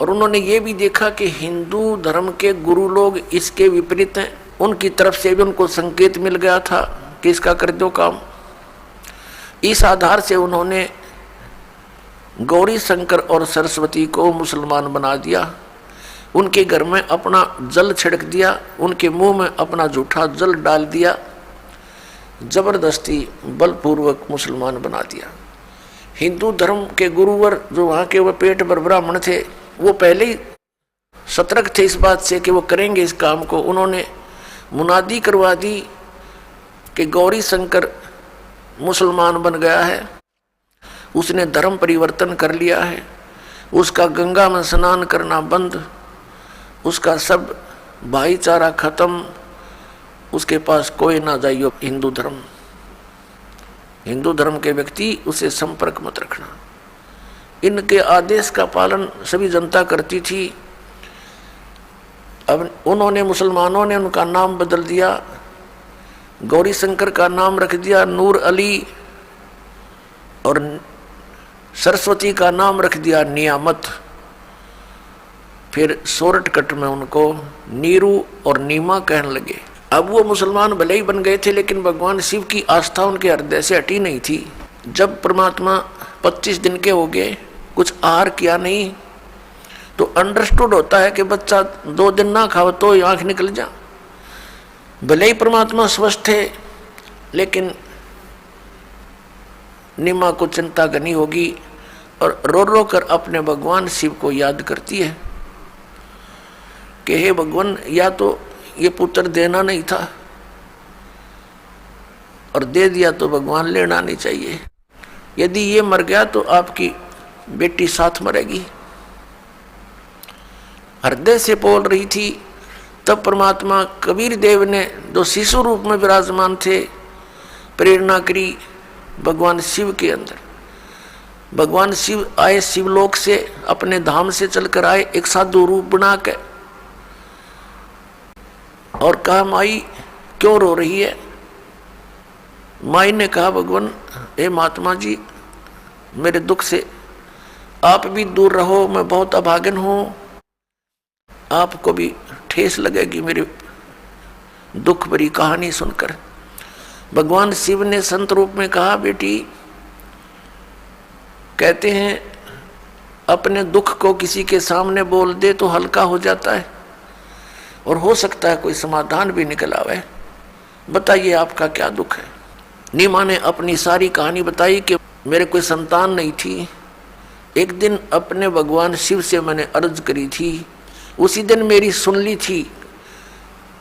और उन्होंने ये भी देखा कि हिंदू धर्म के गुरु लोग इसके विपरीत हैं, उनकी तरफ से भी उनको संकेत मिल गया था कि इसका कर दो काम। इस आधार से उन्होंने गौरी शंकर और सरस्वती को मुसलमान बना दिया, उनके घर में अपना जल छिड़क दिया, उनके मुंह में अपना जूठा जल डाल दिया, जबरदस्ती बलपूर्वक मुसलमान बना दिया। हिंदू धर्म के गुरुवर जो वहाँ के वो पेट भर ब्राह्मण थे, वो पहले ही सतर्क थे इस बात से कि वो करेंगे इस काम को। उन्होंने मुनादी करवा दी कि गौरी शंकर मुसलमान बन गया है, उसने धर्म परिवर्तन कर लिया है, उसका गंगा में स्नान करना बंद, उसका सब भाईचारा खत्म, उसके पास कोई ना जाइयो हिंदू धर्म के व्यक्ति उसे संपर्क मत रखना। इनके आदेश का पालन सभी जनता करती थी। अब उन्होंने मुसलमानों ने उनका नाम बदल दिया, गौरी शंकर का नाम रख दिया नूर अली, और सरस्वती का नाम रख दिया नियामत। फिर शॉर्टकट में उनको नीरू और नीमा कहने लगे। अब वो मुसलमान भले ही बन गए थे, लेकिन भगवान शिव की आस्था उनके हृदय से हटी नहीं थी। जब परमात्मा 25 दिन के हो गए, कुछ आहार किया नहीं, तो अंडरस्टूड होता है कि बच्चा 2 दिन ना खाओ तो आंख निकल जा। भले ही परमात्मा स्वस्थ थे, लेकिन नीमा को चिंता करनी होगी और रो रो कर अपने भगवान शिव को याद करती है कि हे भगवान, या तो ये पुत्र देना नहीं था और दे दिया तो भगवान लेना नहीं चाहिए, यदि ये मर गया तो आपकी बेटी साथ मरेगी। हृदय से बोल रही थी। तब परमात्मा कबीर देव ने जो शिशु रूप में विराजमान थे, प्रेरणा करी भगवान शिव के अंदर। भगवान शिव आए शिवलोक से, अपने धाम से चलकर आए एक साधु रूप बना के, और कहा माई क्यों रो रही है। माई ने कहा भगवान, हे महात्मा जी, मेरे दुख से आप भी दूर रहो, मैं बहुत अभागन हूँ, आपको भी ठेस लगेगी मेरी दुख भरी कहानी सुनकर। भगवान शिव ने संत रूप में कहा, बेटी, कहते हैं अपने दुख को किसी के सामने बोल दे तो हल्का हो जाता है और हो सकता है कोई समाधान भी निकल आवे। बताइए आपका क्या दुख है। नीमा ने अपनी सारी कहानी बताई कि मेरे कोई संतान नहीं थी, एक दिन अपने भगवान शिव से मैंने अर्ज करी थी, उसी दिन मेरी सुन ली थी।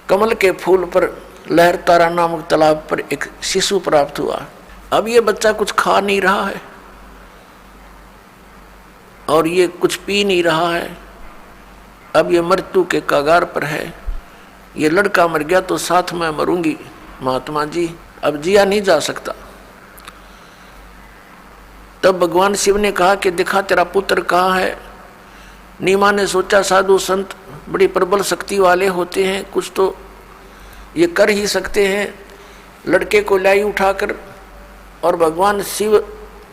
कमल के फूल पर लहरतारा नामक तालाब पर एक शिशु प्राप्त हुआ। अब ये बच्चा कुछ खा नहीं रहा है और ये कुछ पी नहीं रहा है, अब ये मृत्यु के कगार पर है। ये लड़का मर गया तो साथ में मरूंगी महात्मा जी, अब जिया नहीं जा सकता। तब भगवान शिव ने कहा कि दिखा तेरा पुत्र कहाँ है। नीमा ने सोचा साधु संत बड़ी प्रबल शक्ति वाले होते हैं, कुछ तो ये कर ही सकते हैं। लड़के को लाई उठाकर और भगवान शिव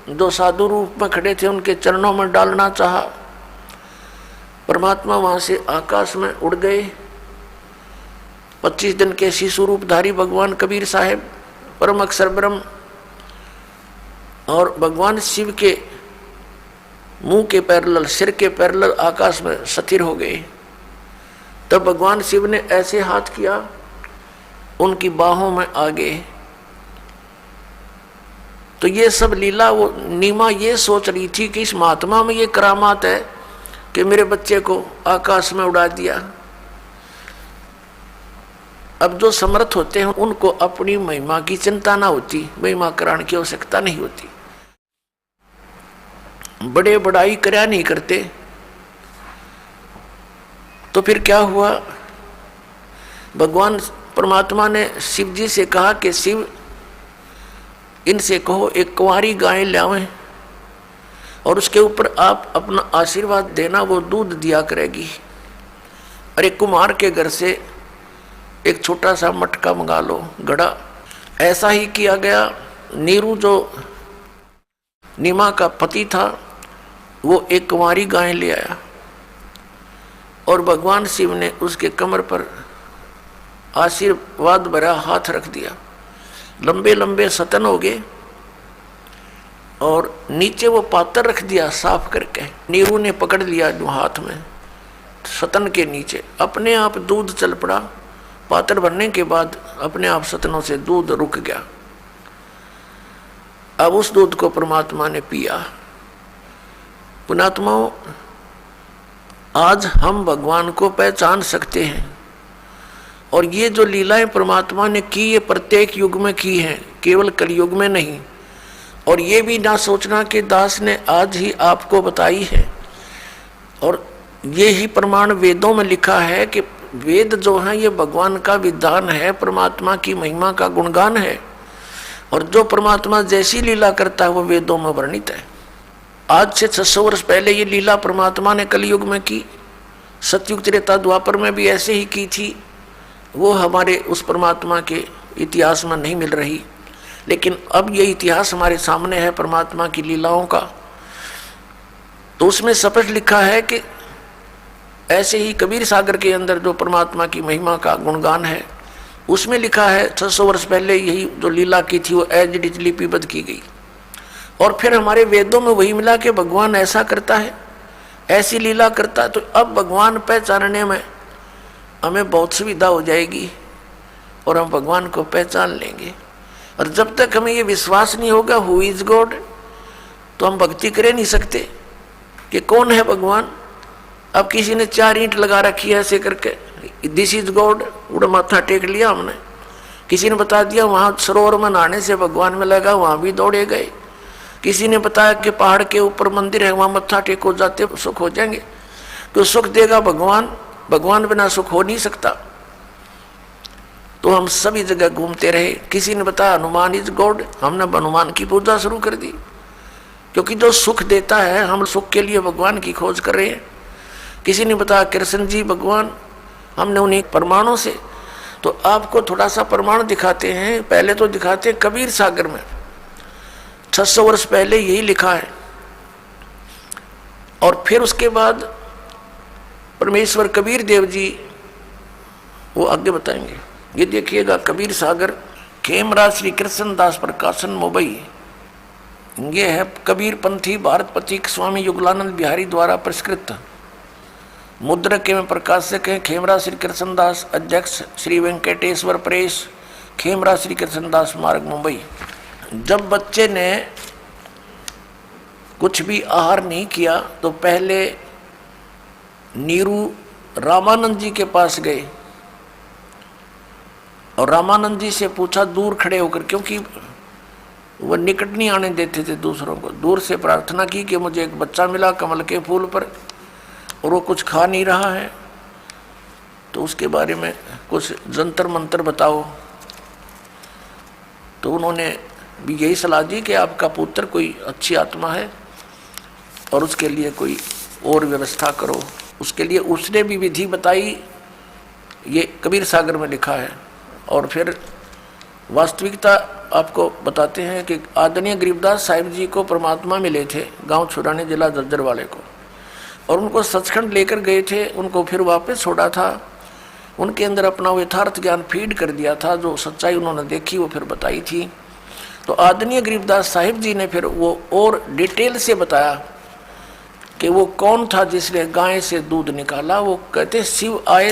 जो साधु रूप में खड़े थे उनके चरणों में डालना चाहा। परमात्मा वहां से आकाश में उड़ गए। 25 दिन के शिशु रूपधारी भगवान कबीर साहेब परम अक्षर ब्रह्म और भगवान शिव के मुंह के पैरेलल, सिर के पैरेलल आकाश में स्थिर हो गए। तब भगवान शिव ने ऐसे हाथ किया, उनकी बाहों में आ गए। तो ये सब लीला, वो नीमा ये सोच रही थी कि इस महात्मा में ये करामात है कि मेरे बच्चे को आकाश में उड़ा दिया। अब जो समर्थ होते हैं उनको अपनी महिमा की चिंता ना होती, महिमा कराने की आवश्यकता नहीं होती। बड़े बड़ाई करया नहीं करते। तो फिर क्या हुआ, भगवान परमात्मा ने शिव जी से कहा कि शिव इनसे कहो एक कुंवारी गाय लावें और उसके ऊपर आप अपना आशीर्वाद देना, वो दूध दिया करेगी। और एक कुम्हार के घर से एक छोटा सा मटका मंगा लो, घड़ा। ऐसा ही किया गया। नीरू जो नीमा का पति था वो एक कुंवारी गाय ले आया और भगवान शिव ने उसके कमर पर आशीर्वाद भरा हाथ रख दिया। लंबे लंबे सतन हो गए और नीचे वो पात्र रख दिया साफ करके। नीरू ने पकड़ लिया जो हाथ में सतन के नीचे, अपने आप दूध चल पड़ा। पात्र भरने के बाद अपने आप सतनों से दूध रुक गया। अब उस दूध को परमात्मा ने पिया। पुण्यात्माओं, आज हम भगवान को पहचान सकते हैं और ये जो लीलाएं परमात्मा ने की ये प्रत्येक युग में की हैं, केवल कलयुग में नहीं। और ये भी ना सोचना कि दास ने आज ही आपको बताई है। और ये ही प्रमाण वेदों में लिखा है कि वेद जो है ये भगवान का विधान है, परमात्मा की महिमा का गुणगान है। और जो परमात्मा जैसी लीला करता है वो वेदों में वर्णित है। आज से 600 वर्ष पहले ये लीला परमात्मा ने कलयुग में की, सतयुग त्रेता द्वापर में भी ऐसे ही की थी। वो हमारे उस परमात्मा के इतिहास में नहीं मिल रही, लेकिन अब ये इतिहास हमारे सामने है परमात्मा की लीलाओं का। तो उसमें स्पष्ट लिखा है कि ऐसे ही कबीर सागर के अंदर जो परमात्मा की महिमा का गुणगान है उसमें लिखा है 600 वर्ष पहले यही जो लीला की थी वो एज इट इज लिपिबद्ध की गई। और फिर हमारे वेदों में वही मिला कि भगवान ऐसा करता है, ऐसी लीला करता है। तो अब भगवान पहचानने में हमें बहुत सुविधा हो जाएगी और हम भगवान को पहचान लेंगे। और जब तक हमें ये विश्वास नहीं होगा हु इज गॉड, तो हम भक्ति कर नहीं सकते कि कौन है भगवान। अब किसी ने 4 ईंट लगा रखी है ऐसे करके, दिस इज गॉड, उड़ा माथा टेक लिया हमने। किसी ने बता दिया वहाँ सरोवर में नहाने से भगवान में लगा, वहाँ भी दौड़े गए। किसी ने बताया कि पहाड़ के ऊपर मंदिर है वहाँ मत्था टेको जाते सुख हो जाएंगे। तो सुख देगा भगवान, भगवान बिना सुख हो नहीं सकता। तो हम सभी जगह घूमते रहे। किसी ने बताया हनुमान इज गॉड, हमने हनुमान की पूजा शुरू कर दी, क्योंकि जो सुख देता है हम सुख के लिए भगवान की खोज कर रहे हैं। किसी ने बताया कृष्ण जी भगवान, हमने उन्हीं प्रमाणों से। तो आपको थोड़ा सा प्रमाण दिखाते हैं। पहले तो दिखाते हैं कबीर सागर में 600 वर्ष पहले यही लिखा है। और फिर उसके बाद परमेश्वर कबीर देव जी वो आगे बताएंगे। ये देखिएगा कबीर सागर, खेमराज श्री कृष्ण दास प्रकाशन मुंबई। ये है कबीर पंथी भारत प्रतीक स्वामी युगलानंद बिहारी द्वारा परिष्कृत। मुद्रक एवं प्रकाशक हैं खेमराज श्री कृष्ण दास, अध्यक्ष श्री वेंकटेश्वर प्रेस, खेमराज श्री कृष्ण दास मार्ग मुंबई। जब बच्चे ने कुछ भी आहार नहीं किया तो पहले नीरू रामानंद जी के पास गए और रामानंद जी से पूछा दूर खड़े होकर, क्योंकि वो निकट नहीं आने देते थे दूसरों को। दूर से प्रार्थना की कि मुझे एक बच्चा मिला कमल के फूल पर और वो कुछ खा नहीं रहा है। तो उसके बारे में कुछ जंतर मंतर बताओ। तो उन्होंने भी यही सलाह दी कि आपका पुत्र कोई अच्छी आत्मा है और उसके लिए कोई और व्यवस्था करो। उसके लिए उसने भी विधि बताई, ये कबीर सागर में लिखा है। और फिर वास्तविकता आपको बताते हैं कि आदरणीय गरीबदास साहिब जी को परमात्मा मिले थे गांव छुराने जिला जज्जर वाले को, और उनको सचखंड लेकर गए थे, उनको फिर वापस छोड़ा था। उनके अंदर अपना वो यथार्थ ज्ञान फीड कर दिया था, जो सच्चाई उन्होंने देखी वो फिर बताई थी। तो आदरणीय गरीबदास साहिब जी ने फिर वो और डिटेल से बताया कि वो कौन था जिसने गाय से दूध निकाला। वो कहते शिव आए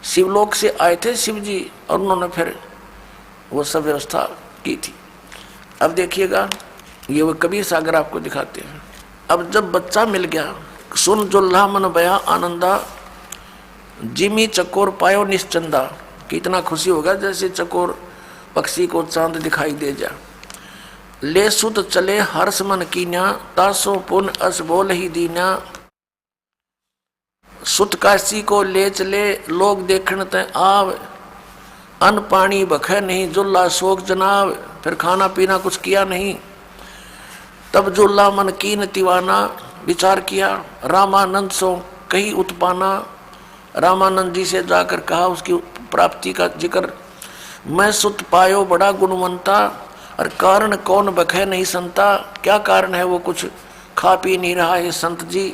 शिवलोक से आए थे शिव जी, और उन्होंने फिर वो सब व्यवस्था की थी। अब देखिएगा, ये वो कबीर सागर आपको दिखाते हैं। अब जब बच्चा मिल गया, सुन जुल्हा मन बया आनंदा, जिमी चकोर पायो निश्चंदा। कितना खुशी होगा जैसे चकोर पक्षी को चांद दिखाई दे जा। ले सुत चले हर्ष मन कीन्या, तासो पुन अस बोल ही दीन्या। सुत काशी को ले चले लोग देखण ते आव, अन्न पानी बखे नहीं जुल्ला शोक जनाव। फिर खाना पीना कुछ किया नहीं। तब जुल्ला मन कीन तिवाना, विचार किया रामानंद सो कहीं उत्पाना। रामानंद जी से जाकर कहा उसकी प्राप्ति का जिक्र। मैं सुत पायो बड़ा गुणवंता, और कारण कौन बखे नहीं संता। क्या कारण है, वो कुछ खा पी नहीं रहा है संत जी।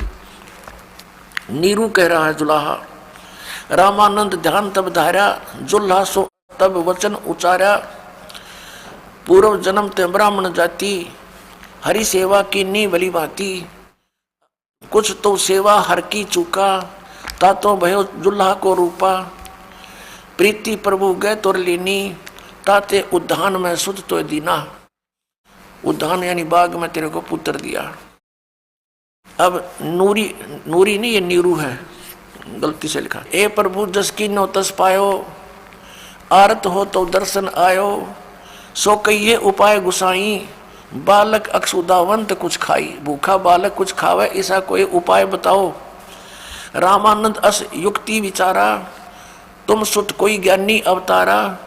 नीरू कह रहा है जुलाहा। रामानंद ध्यान तब धारा, जुल्हा सो तब वचन उचारा। पूर्व जन्म ते ब्राह्मण जाति, हरि सेवा की नी भली भांति। कुछ तो सेवा हर की चूका, तातो भयो जुल्हा को रूपा। प्रीति प्रभु गए तोर लीनी, ताते उद्यान में सुध तो दीना। उद्यान यानी बाग में तेरे को पुत्र दिया। अब नूरी नहीं, ये नीरू है, गलती से लिखा। ए प्रभु जस की नो तस पायो, आरत हो तो दर्शन आयो। सो कहिए उपाय गुसाई, बालक अक्षुदावंत कुछ खाई। भूखा बालक कुछ खावे, ऐसा कोई उपाय बताओ। रामानंद अस युक्ति विचारा, तुम सुत कोई ज्ञानी अवतारा।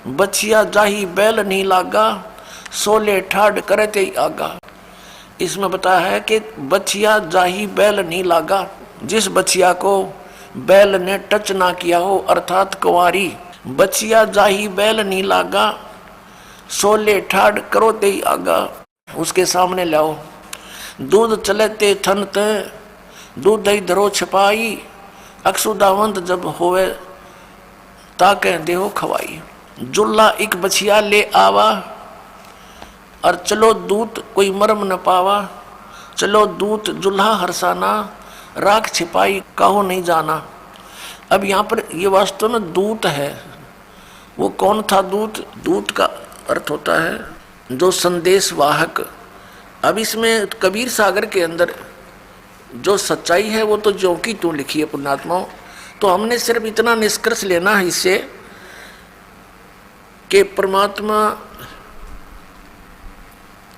बछिया जाही बैल नहीं लागा, सोले ठाड करते आगा। इसमें बताया है कि बछिया जाही बैल नहीं लागा, जिस बछिया को बैल ने टच ना किया हो, अर्थात कुंवारी। बछिया जाही बैल नहीं लागा, सोले ठाड करो ते आगा। उसके सामने लाओ। दूध चलते थन ते, दूध दही धरो छपाई। अक्षुदावंत जब होवे, ताके देहो खवाई। जुल्ला एक बछिया ले आवा, और चलो दूत कोई मरम न पावा। चलो दूत जुल्हा हरसाना, राख छिपाई काहो नहीं जाना। अब यहाँ पर ये वास्तव में दूत है। वो कौन था दूत? दूत का अर्थ होता है जो संदेश वाहक। अब इसमें कबीर सागर के अंदर जो सच्चाई है वो तो ज्यों की त्यों लिखी है पुण्यात्माओं। तो हमने सिर्फ इतना निष्कर्ष लेना है इससे कि परमात्मा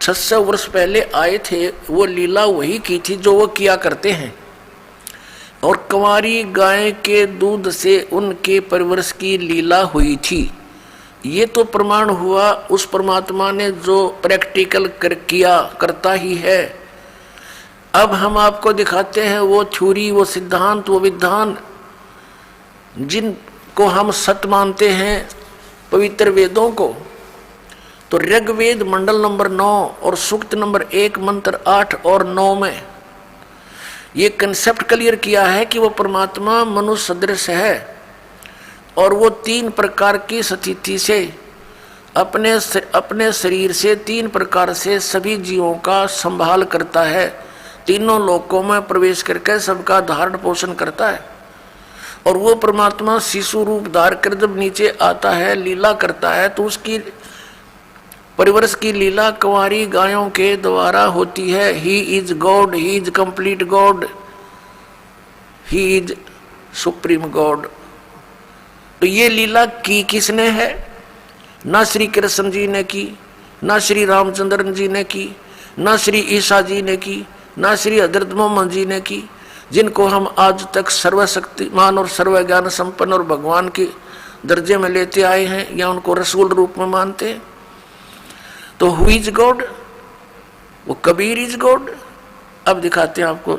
600 वर्ष पहले आए थे, वो लीला वही की थी जो वो किया करते हैं। और कुंवारी गाय के दूध से उनके परवरिश की लीला हुई थी। ये तो प्रमाण हुआ उस परमात्मा ने जो प्रैक्टिकल किया करता ही है। अब हम आपको दिखाते हैं वो थ्योरी, वो सिद्धांत, वो विधान जिनको हम सत्य मानते हैं, पवित्र वेदों को। तो ऋग्वेद मंडल नंबर 9 और सूक्त नंबर 1 मंत्र 8 और 9 में ये कंसेप्ट क्लियर किया है कि वो परमात्मा मनुष्य सदृश है, और वो 3 प्रकार की स्थिति से अपने शरीर से 3 प्रकार से सभी जीवों का संभाल करता है। तीनों लोकों में प्रवेश करके सबका धारण पोषण करता है। और वो परमात्मा शिशु रूप धार कर जब नीचे आता है, लीला करता है, तो उसकी परिवर्ष की लीला कुंवारी गायों के द्वारा होती है। He is God, he is complete God, he is supreme God. तो ये लीला की किसने है? ना श्री कृष्ण जी ने की, ना श्री रामचंद्र जी ने की, ना श्री ईसा जी ने की, ना श्री हजरत मोहम्मद जी ने की। जिनको हम आज तक सर्वशक्तिमान और सर्वज्ञान संपन्न और भगवान के दर्जे में लेते आए हैं या उनको रसूल रूप में मानते हैं, तो हु इज गॉड? वो कबीर इज गॉड। अब दिखाते हैं आपको